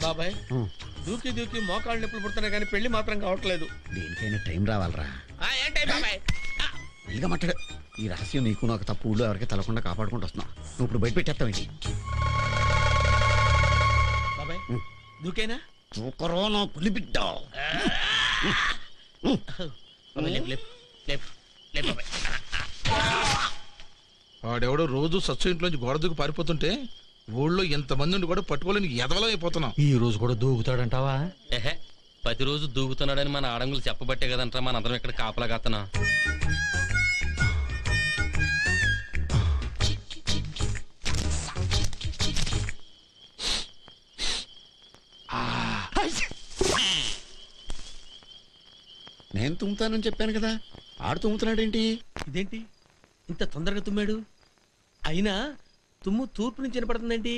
బాబాయ్ దూకి దూకి మోకాళ్ళు నొప్పులు పుడుతున్నాయి కానీ పెళ్లి మాత్రం కావట్లేదు. దేనికైనా టైం రావాలరా. ఏంటి బాబాయ్? వెళ్ళగా మాట్లాడు. ఈ రహస్యం నీకు నాకు తప్పు ఊళ్ళో ఎవరికి తెలకుండా కాపాడుకుంటూ వస్తున్నావు. నువ్వు ఇప్పుడు బయట పెట్టేస్తావేంటి? బాబాయ్ దూకేనా? చూకరో నా పులి బిడ్డ. వాడెవడో రోజు సచ్చు ఇంట్లోంచి గోడ దూకి పారిపోతుంటే ఊళ్ళో ఎంతమంది ఉండి కూడా పట్టుకోలేని ఎదవలం అయిపోతున్నాం. ఈ రోజు కూడా దూకుతాడంటావా? ఏహే, ప్రతిరోజు దూకుతున్నాడని మన ఆడంగులు చెప్పబట్టే కదంటారా మన అందరం ఇక్కడ కాపలా కాస్తున్నాం. నేను తుమ్ముతానని చెప్పాను కదా, ఆడు తుమ్ముతున్నాడేంటి? ఇదేంటి ఇంత తొందరగా తుమ్మాడు? అయినా తుమ్ము తూర్పు నుంచి వినపడుతుందేంటి?